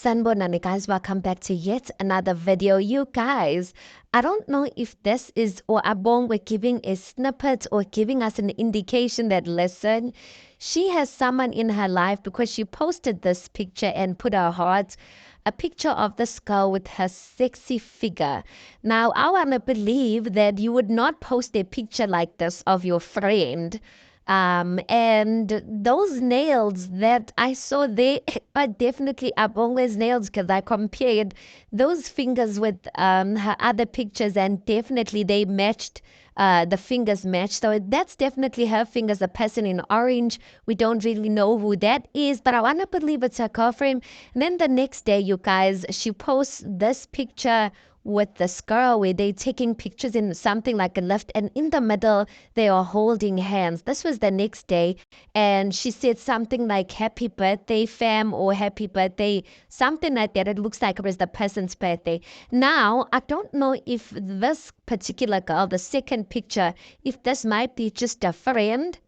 Sanibonani guys, welcome back to yet another video. You guys, I don't know if this is or Abongwe giving a snippet or giving us an indication that listen, she has someone in her life because she posted this picture and put her heart, a picture of this girl with her sexy figure. Now, I want to believe that you would not post a picture like this of your friend. And those nails that I saw, they are definitely Abongwe's nails because I compared those fingers with her other pictures and definitely they matched. The fingers match. So that's definitely her fingers, a person in orange. We don't really know who that is, but I want to believe it's her girlfriend. And then the next day, you guys, she posts this picture with this girl where they're taking pictures in something like a lift, and in the middle they are holding hands. This was the next day, and she said something like happy birthday fam or happy birthday, something like that. It looks like it was the person's birthday. Now I don't know if this particular girl, the second picture, if this might be just a friend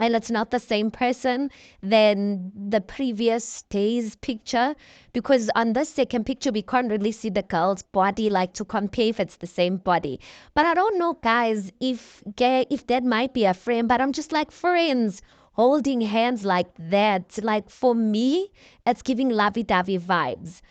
and it's not the same person than the previous day's picture, because on this second picture we can't really see the girl's body, like to compare if it's the same body. But I don't know guys if that might be a friend, but I'm just like, friends holding hands like that, like for me it's giving lovey-dovey vibes.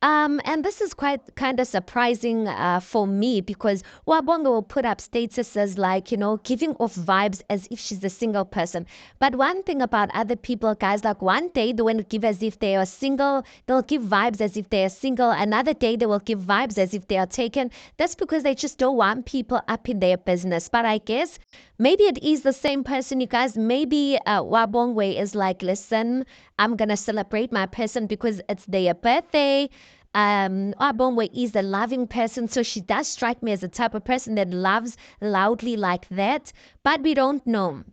And this is quite kind of surprising for me because Wabonga will put up statuses like, giving off vibes as if she's a single person. But one thing about other people, guys, like one day they will give as if they are single, they'll give vibes as if they are single. Another day they will give vibes as if they are taken. That's because they just don't want people up in their business. But I guess maybe it is the same person, you guys. Maybe Wabongwe is like, listen, I'm going to celebrate my person because it's their birthday. Abongwe is a loving person, so she does strike me as a type of person that loves loudly like that. But we don't know.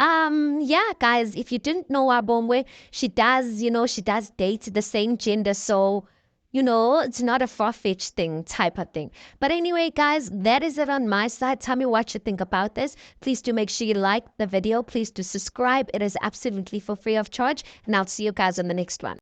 Yeah, guys, if you didn't know Abongwe, she does, she does date the same gender, so it's not a far-fetched thing type of thing. But anyway, guys, that is it on my side. Tell me what you think about this. Please do make sure you like the video. Please do subscribe. It is absolutely for free of charge. And I'll see you guys on the next one.